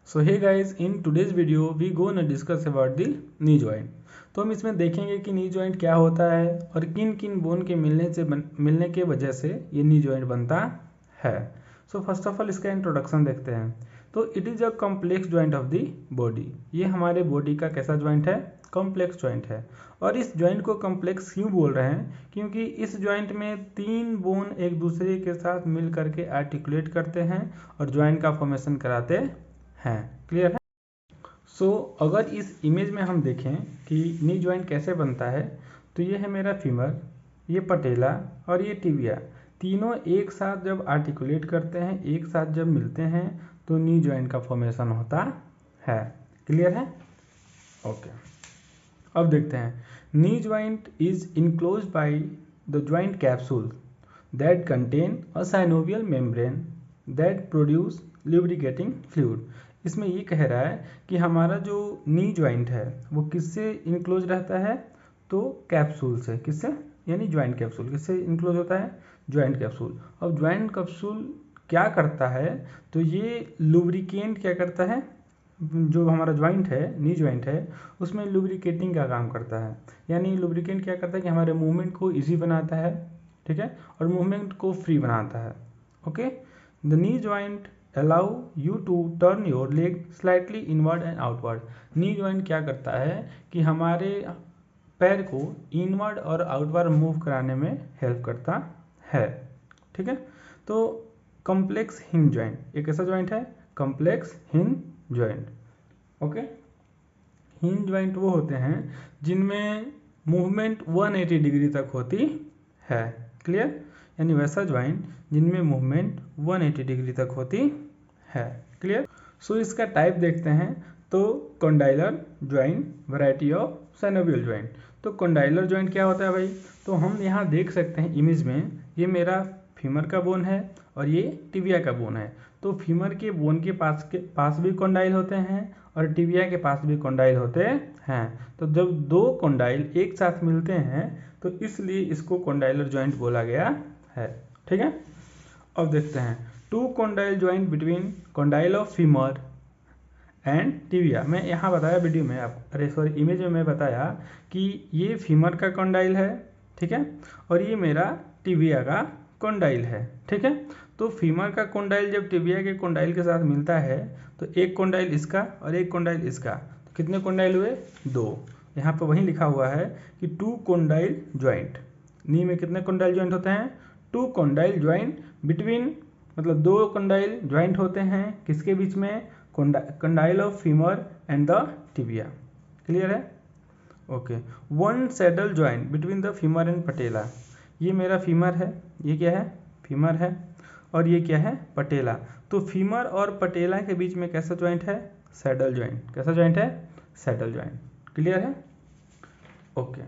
So hey guys, in today's video we gonna discuss about the knee joint. तो हम इसमें देखेंगे कि नी जॉइंट क्या होता है और किन किन बोन के मिलने के वजह से ये नी जॉइंट बनता है। सो फर्स्ट ऑफ ऑल इसका इंट्रोडक्शन देखते हैं। तो it is a complex joint of the body. ये हमारे बॉडी का कैसा जॉइंट है? कॉम्प्लेक्स जॉइंट है। और इस जॉइंट को कॉम्प्लेक्स क्यों बोल रहे हैं? क्योंकि इस जॉइंट में तीन बोन एक दूसरे के साथ मिल करके आर्टिकुलेट करते हैं और जॉइंट का फॉर्मेशन कराते हैं। क्लियर है? सो अगर इस इमेज में हम देखें कि नी जॉइंट कैसे बनता है, तो ये है मेरा फीमर, ये पटेला और ये टिबिया। तीनों एक साथ जब आर्टिकुलेट करते हैं, एक साथ जब मिलते हैं, तो नी जॉइंट का फॉर्मेशन होता है। क्लियर है? ओके। अब देखते हैं। Knee joint is enclosed by the joint capsule that contain a synovial membrane that produce lubricating fluid। इसमें ये कह रहा है कि हमारा जो नी जॉइंट है वो किससे इनक्लोज रहता है? तो कैप्सूल से। किससे? यानी जॉइंट कैप्सूल। किससे इनक्लोज होता है? Joint capsule. अब जॉइंट कैप्सूल क्या करता है? तो ये लुब्रिकेंट क्या करता है? जो हमारा जॉइंट है, नी जॉइंट है, उसमें लुब्रिकेटिंग का काम करता है। यानी लुब्रिकेंट क्या करता है कि हमारे मूवमेंट को ईजी बनाता है, ठीक है, और मूवमेंट को फ्री बनाता है। Okay. The knee joint allow you to turn your leg slightly inward and outward। Knee joint क्या करता है कि हमारे पैर को इनवर्ड और आउटवर्ड मूव कराने में हेल्प करता है, ठीक है। तो कॉम्प्लेक्स हिंज जॉइंट एक ऐसा जॉइंट है, complex hinge joint. Okay. Hinge joint वो होते हैं जिनमें मूवमेंट 180 डिग्री तक होती है। क्लियर? यानी वैसा जॉइंट जिनमें मूवमेंट 180 डिग्री तक होती है। क्लियर? सो इसका टाइप देखते हैं। तो condylar joint, variety of synovial joint. तो कॉन्डाइलर जॉइंट क्या होता है भाई? तो हम यहाँ देख सकते हैं इमेज में, ये मेरा फीमर का बोन है और ये टिबिया का बोन है। तो फीमर के बोन के पास भी कॉन्डाइल होते हैं और टिबिया के पास भी कॉन्डाइल होते हैं। तो जब दो कॉन्डाइल एक साथ मिलते हैं तो इसलिए इसको कॉन्डाइलर जॉइंट बोला गया है, ठीक है। अब देखते हैं। Two condyle joint between condyle of femur and tibia. मैं यहाँ बताया वीडियो में इमेज में मैं बताया कि ये फीमर का कॉन्डाइल है, ठीक है, और ये मेरा टिबिया का कॉन्डाइल है, ठीक है। तो फीमर का कॉन्डाइल जब टिबिया के कॉन्डाइल के साथ मिलता है तो एक कॉन्डाइल इसका और एक कॉन्डाइल इसका, तो कितने कॉन्डाइल हुए? दो। यहाँ पर वही लिखा हुआ है कि टू कॉन्डाइल जॉइंट। नी में कितने कॉन्डाइल जॉइंट होते हैं? टू कॉन्डाइल जॉइंट बिटवीन, मतलब दो कॉन्डाइल जॉइंट होते हैं किसके बीच में? Condyle of femur and the tibia. Clear है? Okay. One saddle joint between the femur and patella. ये मेरा फीमर है, ये क्या है? फीमर है, और ये क्या है? पटेला। तो फीमर और पटेला के बीच में कैसा जॉइंट है? Saddle joint. कैसा जॉइंट है? Saddle joint. क्लियर है? ओके।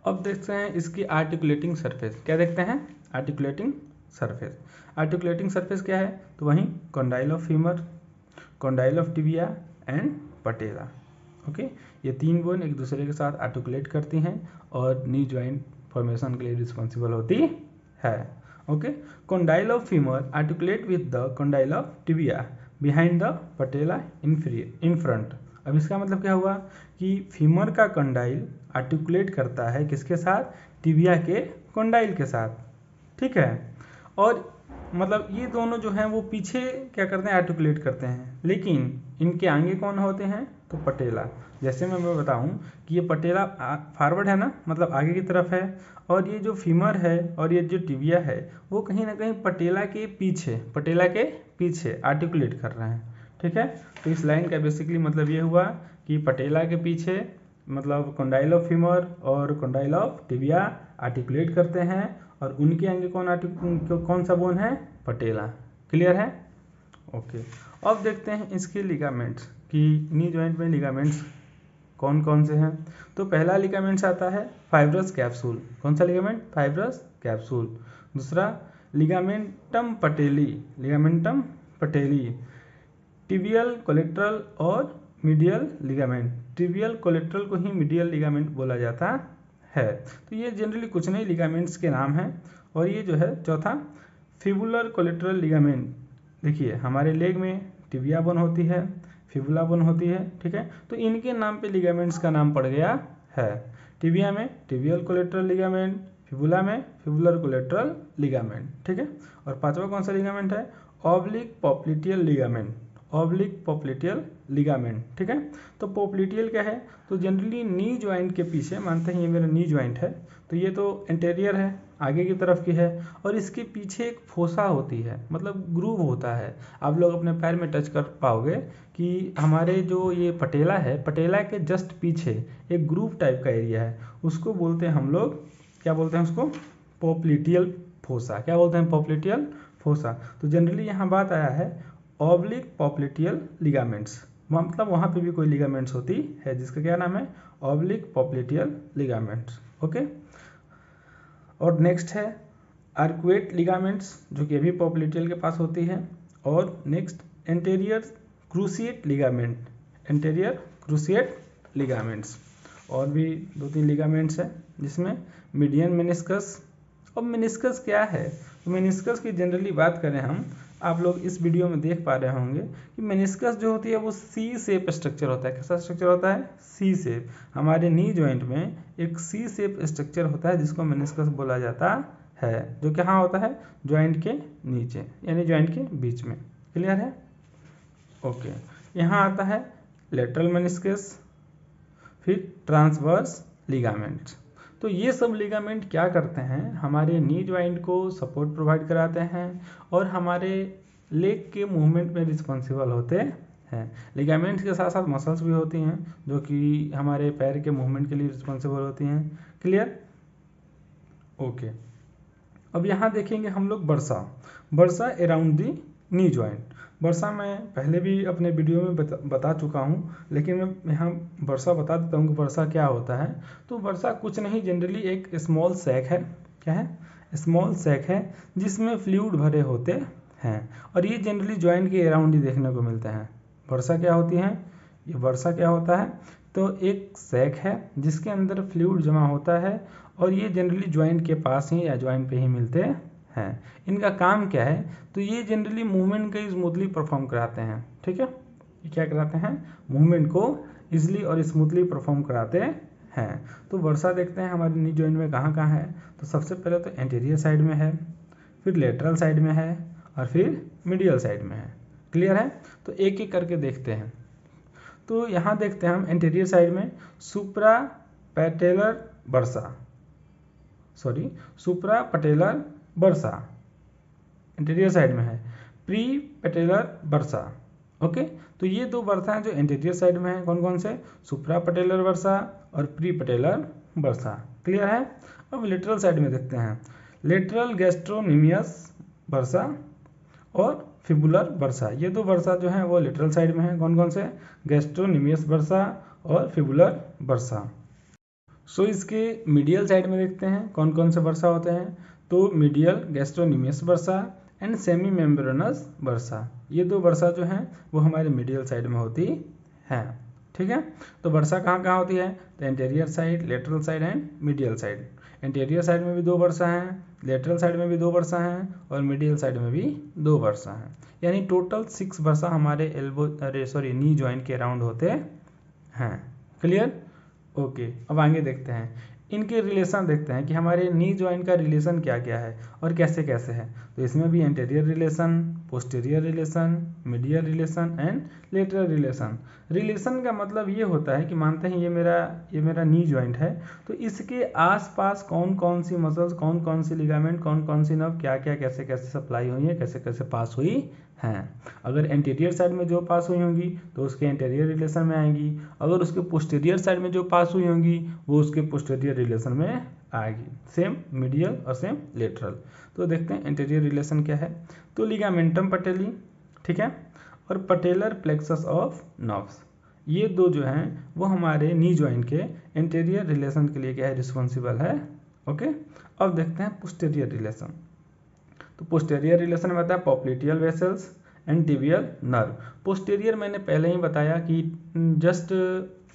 अब देखते हैं इसकी आर्टिकुलेटिंग सरफेस। क्या देखते हैं? Articulating surface. आर्टिकुलेटिंग सरफेस क्या है? तो वहीं condyle of femur, condyle of tibia and patella. Okay. ये तीन बोन एक दूसरे के साथ आर्टिकुलेट करती हैं और नी जॉइंट फॉर्मेशन के लिए रिस्पॉन्सिबल होती है। Okay. Condyle of femur articulate with the condyle of tibia behind the patella in front. अब इसका मतलब क्या हुआ कि फीमर का कॉन्डाइल आर्टिकुलेट करता है किसके साथ? टिबिया के कॉन्डाइल के साथ, ठीक है। और मतलब ये दोनों जो हैं वो पीछे क्या करते हैं? आर्टिकुलेट करते हैं, लेकिन इनके आगे कौन होते हैं? तो पटेला। जैसे मैं बताऊं कि ये पटेला फॉरवर्ड है ना, मतलब आगे की तरफ है, और ये जो फीमर है और ये जो टिबिया है वो कहीं ना कहीं पटेला के पीछे आर्टिकुलेट कर रहे हैं, ठीक है। तो इस लाइन का बेसिकली मतलब ये हुआ कि पटेला के पीछे मतलब कॉन्डाइल ऑफ फीमर और कॉन्डाइल ऑफ टिबिया आर्टिकुलेट करते हैं और उनके आगे कौन सा बोन है? पटेला। क्लियर है? ओके। अब देखते हैं इसके लिगामेंट्स कि नी जॉइंट में लिगामेंट्स कौन कौन से हैं। तो पहला लिगामेंट्स आता है फाइब्रस कैप्सूल। कौन सा लिगामेंट? Fibrous capsule. दूसरा लिगामेंटम पटेली, टिबियल कोलेट्रल और मीडियल लिगामेंट। टिबियल कोलेट्रल को ही मीडियल लिगामेंट बोला जाता है। तो ये जनरली कुछ नहीं लिगामेंट्स के नाम हैं। और ये जो है चौथा फिबुलर कोलेट्रल लिगामेंट। देखिए हमारे लेग में टिबिया बोन होती है, फिबुला बोन होती है, ठीक है। तो इनके नाम पे लिगामेंट्स का नाम पड़ गया है। टिबिया में टिबियल कोलेटरल लिगामेंट, फिबुला में फिबुलर कोलेटरल लिगामेंट, ठीक है। और पांचवा कौन सा लिगामेंट है? Oblique popliteal ligament, oblique popliteal ligament, ठीक है। तो पॉप्लिटियल क्या है? तो जनरली नी ज्वाइंट के पीछे, मानते हैं ये मेरा नी ज्वाइंट है, तो ये तो एंटेरियर है, आगे की तरफ की है, और इसके पीछे एक फोसा होती है, मतलब ग्रूव होता है। आप लोग अपने पैर में टच कर पाओगे कि हमारे जो ये पटेला है, पटेला के जस्ट पीछे एक ग्रूव टाइप का एरिया है, उसको बोलते हैं हम लोग, क्या बोलते हैं उसको? Popliteal fossa. क्या बोलते हैं? Popliteal fossa. तो जनरली यहाँ बात आया है ऑब्लिक पॉप्लिटियल लिगामेंट्स, मतलब वहाँ पे भी कोई लिगामेंट्स होती है जिसका क्या नाम है? Oblique popliteal ligaments, okay. और नेक्स्ट है आर्कुएट लिगामेंट्स, जो कि अभी पॉप्लिटियल के पास होती है। और next anterior cruciate ligament, anterior cruciate ligaments. और भी 2-3 लिगामेंट्स हैं जिसमें मीडियन मेनिस्कस। अब मेनिस्कस क्या है? तो मेनिस्कस की जनरली बात करें हम, आप लोग इस वीडियो में देख पा रहे होंगे कि मेनिस्कस जो होती है वो सी शेप स्ट्रक्चर होता है। कैसा स्ट्रक्चर होता है? सी शेप। हमारे नी जॉइंट में एक सी शेप स्ट्रक्चर होता है जिसको मेनिस्कस बोला जाता है, जो कहाँ होता है? जॉइंट के नीचे, यानी जॉइंट के बीच में। क्लियर है? ओके। यहाँ आता है लेटरल मेनिस्कस, फिर ट्रांसवर्स लिगामेंट्स। तो ये सब लिगामेंट क्या करते हैं? हमारे नी ज्वाइंट को सपोर्ट प्रोवाइड कराते हैं और हमारे लेग के मूवमेंट में रिस्पॉन्सिबल होते हैं। लिगामेंट्स के साथ साथ मसल्स भी होती हैं जो कि हमारे पैर के मूवमेंट के लिए रिस्पॉन्सिबल होती हैं। क्लियर? ओके। अब यहाँ देखेंगे हम लोग bursa, bursa around the knee joint. Bursa मैं पहले भी अपने वीडियो में बता चुका हूँ, लेकिन मैं यहाँ बर्सा बता देता हूँ कि बर्सा क्या होता है। तो बर्सा कुछ नहीं, जनरली एक स्मॉल सैक है। क्या है? स्मॉल सैक है जिसमें फ्लूइड भरे होते हैं, और ये जनरली जॉइंट के अराउंड ही देखने को मिलते हैं। बर्सा क्या होती है? ये बर्सा क्या होता है? तो एक सैक है जिसके अंदर फ्लूइड जमा होता है, और ये जनरली जॉइंट के पास ही या जॉइंट पे ही मिलते हैं। इनका काम क्या है? तो ये जनरली मूवमेंट को स्मूथली परफॉर्म कराते हैं, ठीक है। ये क्या कराते हैं? मूवमेंट को इजीली और स्मूथली परफॉर्म कराते हैं। तो बर्सा देखते हैं हमारे नी जॉइंट में कहाँ कहाँ है। तो सबसे पहले तो एंटीरियर साइड में है, फिर लेटरल साइड में है, और फिर मीडियल साइड में है। क्लियर है? तो एक एक करके देखते हैं। तो यहाँ देखते हैं हम एंटीरियर साइड में सुप्रा पैटेलर बर्सा, सॉरी सुप्रा पटेलर बर्सा इंटीरियर साइड में है, प्री पेटेलर बर्सा, ओके। तो ये दो बर्सा हैं जो इंटीरियर साइड में है। कौन कौन से? सुप्रा पटेलर बर्सा और प्री पटेलर बर्सा। क्लियर है? अब लेटरल साइड में देखते हैं, लेटरल गैस्ट्रोनिमियस बर्सा और फिबुलर बर्सा। ये दो बर्सा जो हैं वो लेटरल साइड में है। कौन कौन से? गैस्ट्रोनिमियस बर्सा और फिबुलर बर्सा। सो इसके मीडियल साइड में देखते हैं कौन कौन से बर्सा होते हैं। तो medial gastrocnemius bursa and semi membranous bursa, ये दो बर्सा जो हैं वो हमारे मीडियल साइड में होती हैं, ठीक है। तो बर्सा कहाँ कहाँ होती है? तो anterior side, lateral side and medial side. Anterior side में भी दो बर्सा हैं, लेटरल साइड में भी दो बर्सा हैं, और मीडियल साइड में भी दो बर्सा हैं। यानी टोटल 6 बर्सा हमारे नी जॉइंट के अराउंड होते हैं। क्लियर? ओके। अब आगे देखते हैं, इनके रिलेशन देखते हैं कि हमारे नी जॉइंट का रिलेशन क्या क्या है और कैसे कैसे है। तो इसमें भी anterior relation, posterior relation, medial relation and lateral relation. Relation का मतलब ये होता है कि मानते हैं ये मेरा नी जॉइंट है, तो इसके आसपास कौन कौन सी मसल्स, कौन कौन सी लिगामेंट, कौन कौन सी नर्व क्या क्या कैसे कैसे सप्लाई हुई है, कैसे कैसे पास हुई हैं। अगर एंटीरियर साइड में जो पास हुई होंगी तो उसके एंटीरियर रिलेशन में आएंगी, अगर उसके पोस्टीरियर साइड में जो पास हुई होंगी वो उसके पोस्टीरियर रिलेशन में आएगी। सेम मीडियल और सेम लेटरल। तो देखते हैं एंटीरियर रिलेशन क्या है। तो लिगामेंटम पटेली, ठीक है, और पटेलर प्लेक्सस ऑफ नर्व्स, ये दो जो हैं वो हमारे नी जॉइंट के एंटीरियर रिलेशन के लिए क्या है? रिस्पॉन्सिबल है, ओके। अब देखते हैं पोस्टीरियर रिलेशन। तो पोस्टीरियर रिलेशन में आता है popliteal vessels and tibial nerve. Posterior मैंने पहले ही बताया कि जस्ट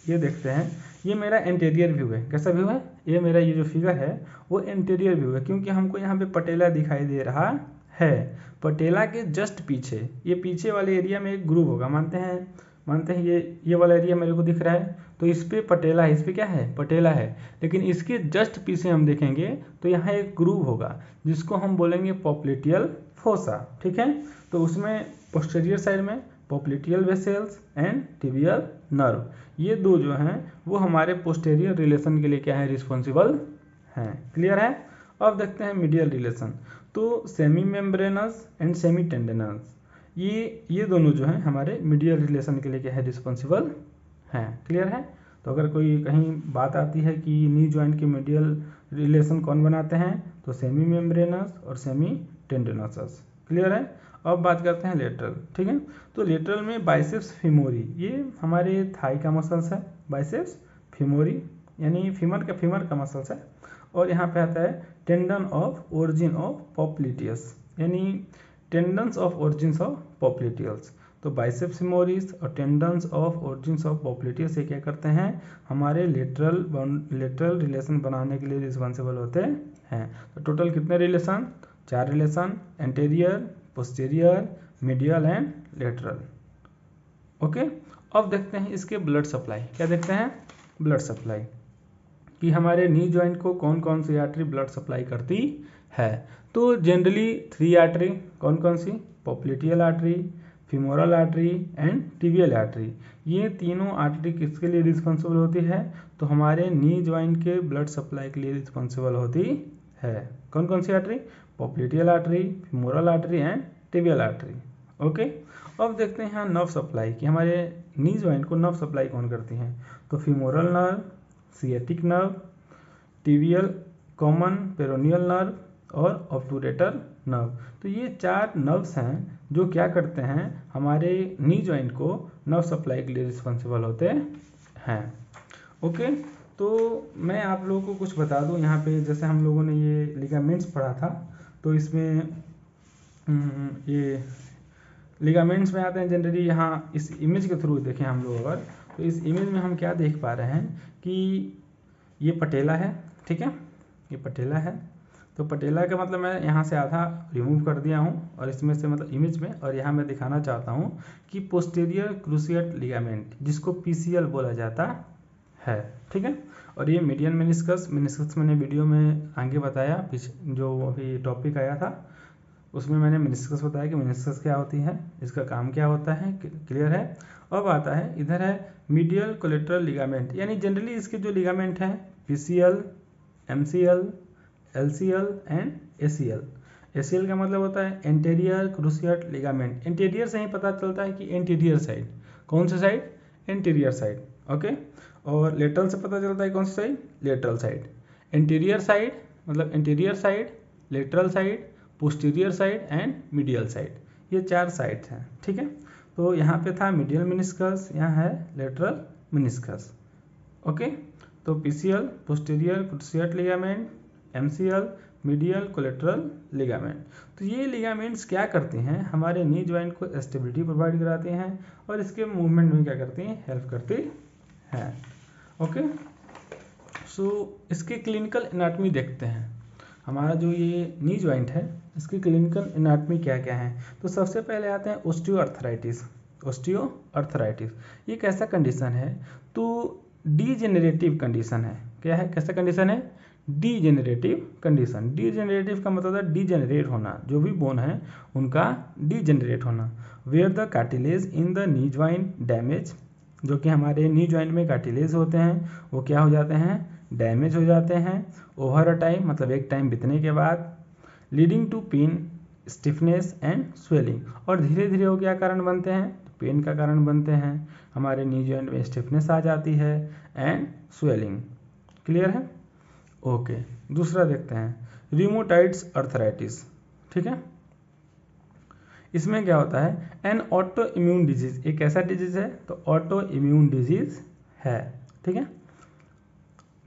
ये देखते हैं, ये मेरा एंटीरियर व्यू है। कैसा व्यू है? ये मेरा ये जो फिगर है वो एंटीरियर व्यू है, क्योंकि हमको यहाँ पे पटेला दिखाई दे रहा है। पटेला के जस्ट पीछे, ये पीछे वाले एरिया में एक ग्रूव होगा, मानते हैं ये वाला एरिया मेरे को दिख रहा है, तो इस पे पटेला है, इस पे क्या है, पटेला है। लेकिन इसके जस्ट पीछे हम देखेंगे तो यहाँ एक ग्रूव होगा जिसको हम बोलेंगे पॉप्लिटियल फोसा, ठीक है। तो उसमें पोस्टीरियर साइड में popliteal vessels and tibial nerve, ये दो जो हैं वो हमारे पोस्टीरियर रिलेशन के लिए क्या है, रिस्पॉन्सिबल हैं। क्लियर है। अब देखते हैं मीडियल रिलेशन। तो सेमी मेम्ब्रेनस एंड सेमी टेंडनस, ये दोनों जो हैं हमारे मीडियल रिलेशन के लिए क्या है, रिस्पॉन्सिबल हैं। क्लियर है। तो अगर कोई कहीं बात आती है कि नी जॉइंट के मीडियल रिलेशन कौन बनाते हैं, तो सेमी मेम्ब्रेनस और सेमी टेंडनस। क्लियर है। अब बात करते हैं लेटरल, ठीक है। तो लेटरल में बाइसेप्स फीमोरी, ये हमारे थाई का मसल्स है, बाइसेप्स फीमोरी यानी फीमर का मसल्स है। और यहाँ पे आता है tendon of origin of popliteus, यानी टेंडन्स ऑफ ओरिजिन्स ऑफ पॉप्लिटियल्स। तो बाइसेप्स फीमोरिस और tendons of origins of popliteus ये क्या करते हैं, हमारे लेटरल रिलेशन बनाने के लिए रिस्पॉन्सिबल होते हैं। तो टोटल कितने relation, 4 relation, anterior, posterior, medial and lateral. Okay. अब देखते हैं इसके ब्लड सप्लाई, क्या देखते हैं, ब्लड सप्लाई, कि हमारे नी जॉइंट को कौन कौन सी आर्टरी ब्लड सप्लाई करती है। तो जनरली 3 आर्टरी, कौन कौन सी, popliteal artery, femoral artery and tibial artery. ये तीनों आर्टरी किसके लिए रिस्पॉन्सिबल होती है, तो हमारे नी जॉइंट के ब्लड सप्लाई के लिए रिस्पॉन्सिबल होती है। कौन कौन सी artery, popliteal artery, femoral artery and tibial artery. Okay. अब देखते हैं यहाँ नर्व सप्लाई, कि हमारे नी जॉइंट को नर्व सप्लाई कौन करती हैं। तो femoral nerve, sciatic nerve, tibial common peroneal nerve और ऑब्टूरेटर नर्व। तो ये 4 नर्व्स हैं जो क्या करते हैं, हमारे नी जॉइंट को नर्व सप्लाई के लिए रिस्पॉन्सिबल होते हैं। ओके। तो मैं आप लोगों को कुछ बता दूं, यहाँ पे जैसे हम लोगों ने ये लिगामेंट्स पढ़ा था, तो इसमें ये लिगामेंट्स में आते हैं जनरली। यहाँ इस इमेज के थ्रू देखें हम लोग अगर, तो इस इमेज में हम क्या देख पा रहे हैं कि ये पटेला है, ठीक है, ये पटेला है। तो पटेला का मतलब मैं यहाँ से आधा रिमूव कर दिया हूँ और इसमें से मतलब इमेज में, और यहाँ मैं दिखाना चाहता हूँ कि पोस्टीरियर क्रूसिएट लिगामेंट, जिसको पीसीएल बोला जाता है, ठीक है। और ये मीडियन मेनिस्कस मैंने वीडियो में आगे बताया, जो अभी टॉपिक आया था उसमें मैंने मेनिस्कस बताया कि मेनिस्कस क्या होती है, इसका काम क्या होता है। क्लियर है। अब आता है, इधर है मीडियल कोलेटरल लिगामेंट, यानी जनरली इसके जो लिगामेंट हैं PCL, MCL, LCL and ACL. ACL का मतलब होता है एंटीरियर क्रूसिएट लिगामेंट। इंटीरियर से ही पता चलता है कि एंटीरियर साइड, कौन सी साइड, एंटीरियर साइड। ओके। और लेटरल से पता चलता है कौन सी side, lateral side. Anterior side मतलब anterior side, lateral side, posterior side and medial side, ये 4 साइड्स हैं, ठीक है। तो यहाँ पे था मीडियल मेनिस्कस, यहाँ है लेटरल मेनिस्कस। ओके। तो PCL posterior cruciate ligament, MCL medial collateral ligament. तो ये लिगामेंट्स क्या करते हैं, हमारे नी जॉइंट को स्टेबिलिटी प्रोवाइड कराते हैं और इसके मूवमेंट में क्या करती हैं, हेल्प करती हैं। ओके। सो इसके क्लिनिकल एनाटॉमी देखते हैं। हमारा जो ये नी जॉइंट है इसकी क्लिनिकल एनाटॉमी क्या क्या है। तो सबसे पहले आते हैं ऑस्टियोआर्थराइटिस। ऑस्टियोआर्थराइटिस ये एक ऐसा कंडीशन है, तो डीजेनरेटिव कंडीशन है। क्या है, कैसा कंडीशन है, डीजेनरेटिव कंडीशन। डीजेनरेटिव का मतलब है डीजेनरेट होना, जो भी बोन है उनका डीजेनरेट होना। Where the cartilage in the knee joint damage, जो कि हमारे नी जॉइंट में कार्टिलेज होते हैं वो क्या हो जाते हैं, डैमेज हो जाते हैं ओवर अ टाइम, मतलब एक टाइम बीतने के बाद, leading to pain, stiffness and swelling. और धीरे धीरे वो क्या कारण बनते हैं, पेन का कारण बनते हैं, हमारे नी जॉइंट में स्टिफनेस आ जाती है एंड स्वेलिंग। क्लियर है। ओके। दूसरा देखते हैं रिमोटाइड्स अर्थराइटिस, ठीक है। इसमें क्या होता है, एन ऑटो इम्यून डिजीज, एक ऐसा डिजीज है, तो ऑटो इम्यून डिजीज है, ठीक है,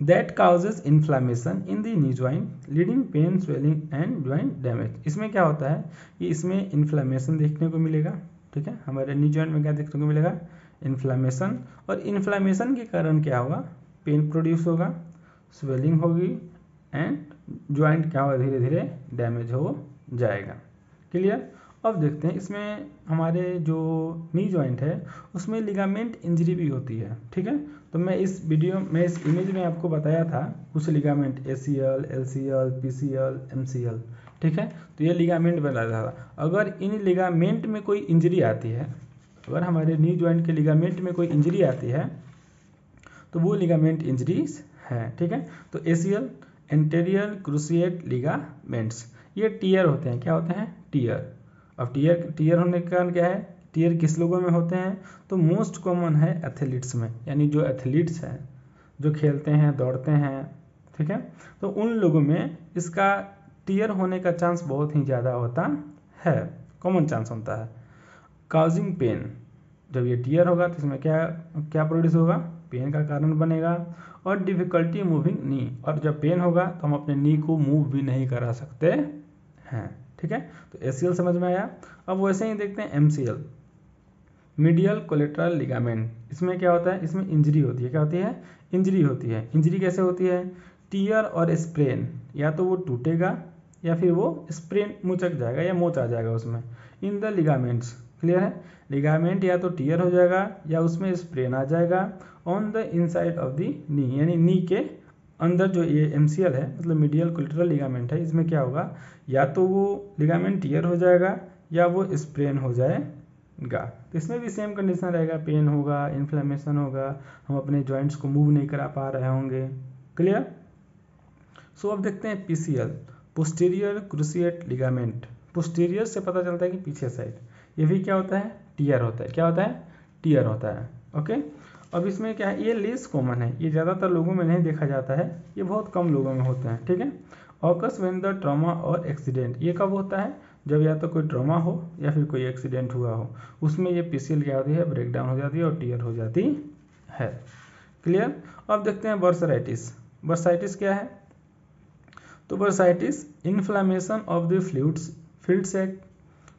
that causes inflammation in the knee joint leading pain, swelling and joint damage. इसमें क्या होता है कि इसमें इन्फ्लामेशन देखने को मिलेगा, ठीक है, हमारे नी जॉइंट में क्या देखने को मिलेगा, इन्फ्लामेशन। और इन्फ्लामेशन के कारण क्या होगा, पेन प्रोड्यूस होगा, स्वेलिंग होगी एंड जॉइंट क्या होगा, धीरे धीरे डैमेज हो जाएगा। क्लियर। अब देखते हैं इसमें हमारे जो नी जॉइंट है उसमें लिगामेंट इंजरी भी होती है, ठीक है। तो मैं इस इमेज में आपको बताया था कुछ ligament ACL, LCL, PCL, MCL, ठीक है। तो ये लिगामेंट बताया था। अगर इन लिगामेंट में कोई इंजरी आती है, अगर हमारे नी जॉइंट के लिगामेंट में कोई इंजरी आती है तो वो लिगामेंट इंजरीज है, ठीक है। तो ACL एंटेरियर क्रूसिएट लिगामेंट्स, ये टीयर होते हैं। क्या होते हैं? टीयर। अब टीयर होने का कारण क्या है? टीयर किस लोगों में होते हैं? तो मोस्ट कॉमन है एथलीट्स में, यानी जो एथलीट्स हैं, जो खेलते हैं, दौड़ते हैं, ठीक है। तो उन लोगों में इसका टीयर होने का चांस बहुत ही ज़्यादा होता है, कॉमन चांस होता है। काउजिंग पेन, जब ये टीयर होगा तो इसमें क्या क्या प्रोड्यूस होगा? पेन का कारण बनेगा। और डिफ़िकल्टी मूविंग नी, और जब पेन होगा तो हम अपने नी को मूव भी नहीं करा सकते हैं, ठीक है। तो ACL समझ में आया। अब वैसे ही देखते हैं MCL, मीडियल कोलेटरल लिगामेंट। इसमें क्या होता है? इसमें इंजरी होती है। क्या होती है? इंजरी होती है। इंजरी कैसे होती है? टीयर और स्प्रेन, या तो वो टूटेगा या फिर वो स्प्रेन मुचक जाएगा या मोच आ जाएगा उसमें, इन द लिगामेंट्स। क्लियर है? लिगामेंट या तो टीयर हो जाएगा या उसमें स्प्रेन आ जाएगा on the inside of the knee, यानी नी के अंदर। जो ये MCL है मतलब मीडियल कोलेटरल लिगामेंट है, इसमें क्या होगा? या तो वो लिगामेंट टीयर हो जाएगा या वो स्प्रेन हो जाएगा। तो इसमें भी सेम कंडीशन रहेगा, पेन होगा, इन्फ्लेमेशन होगा, हम अपने जॉइंट्स को मूव नहीं करा पा रहे होंगे। क्लियर। सो अब देखते हैं PCL, posterior cruciate ligament. Posterior से पता चलता है कि पीछे साइड, ये भी क्या होता है? टीयर होता है। क्या होता है? टीयर होता है। ओके। अब इसमें क्या है? ये लेस कॉमन है, ये ज़्यादातर लोगों में नहीं देखा जाता है, ये बहुत कम लोगों में होते हैं, ठीक है। ऑकस व्हेन द ट्रॉमा और एक्सीडेंट, ये कब होता है? जब या तो कोई ट्रॉमा हो या फिर कोई एक्सीडेंट हुआ हो, उसमें ये PCL क्या होती है? ब्रेक डाउन हो जाती है और टीयर हो जाती है। क्लियर। अब देखते हैं बर्सराइटिस। बर्साइटिस क्या है? तो bursitis inflammation of the fluids field sac.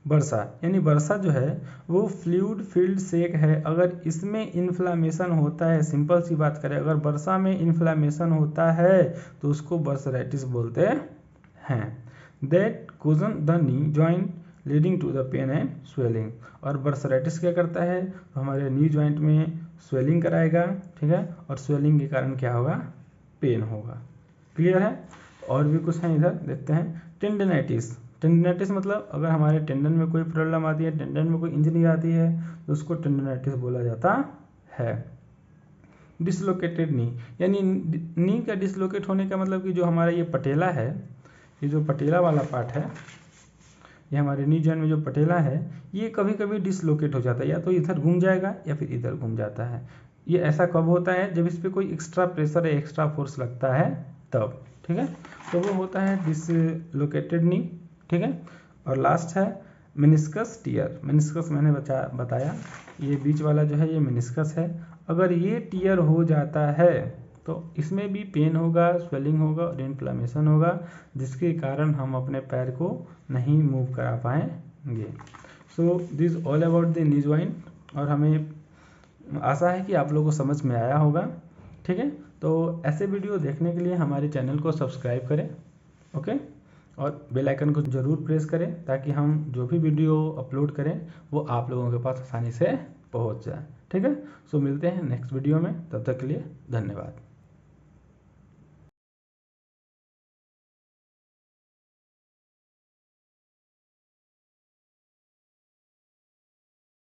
Bursa यानी बर्सा जो है वो फ्लूइड फील्ड सेक है। अगर इसमें इन्फ्लामेशन होता है, सिंपल सी बात करें, अगर बर्सा में इन्फ्लामेशन होता है तो उसको बर्सराइटिस बोलते हैं। That causing the knee joint leading to the pain and swelling. और बर्सराइटिस क्या करता है? तो हमारे नी जॉइंट में स्वेलिंग कराएगा, ठीक है, और स्वेलिंग के कारण क्या होगा? पेन होगा। क्लियर है। और भी कुछ है इधर, देखते हैं। टेंडनाइटिस। टेंडनाइटिस मतलब अगर हमारे टेंडन में कोई प्रॉब्लम आती है, टेंडन में कोई इंजरी आती है तो उसको टेंडनाइटिस बोला जाता है। डिसलोकेटेड नी, यानी नी का डिसलोकेट होने का मतलब कि जो हमारा ये पटेला है, ये जो पटेला वाला पार्ट है, ये हमारे नी जॉइंट में जो पटेला है, ये कभी कभी डिसलोकेट हो जाता है, या तो इधर घूम जाएगा या फिर इधर घूम जाता है। ये ऐसा कब होता है? जब इस पर कोई एक्स्ट्रा प्रेशर या एक्स्ट्रा फोर्स लगता है तब, ठीक है। तो वो होता है डिसलोकेटेड नी, ठीक है। और लास्ट है मेनिस्कस टीयर। मेनिस्कस मैंने बताया, ये बीच वाला जो है ये मेनिस्कस है। अगर ये टीयर हो जाता है तो इसमें भी पेन होगा, स्वेलिंग होगा और इन्फ्लामेशन होगा, जिसके कारण हम अपने पैर को नहीं मूव करा पाएंगे। So this all about the knee joint. और हमें आशा है कि आप लोगों को समझ में आया होगा, ठीक है। तो ऐसे वीडियो देखने के लिए हमारे चैनल को सब्सक्राइब करें, ओके, और बेल आइकन को ज़रूर प्रेस करें ताकि हम जो भी वीडियो अपलोड करें वो आप लोगों के पास आसानी से पहुंच जाए, ठीक है। सो मिलते हैं नेक्स्ट वीडियो में, तब तक के लिए धन्यवाद।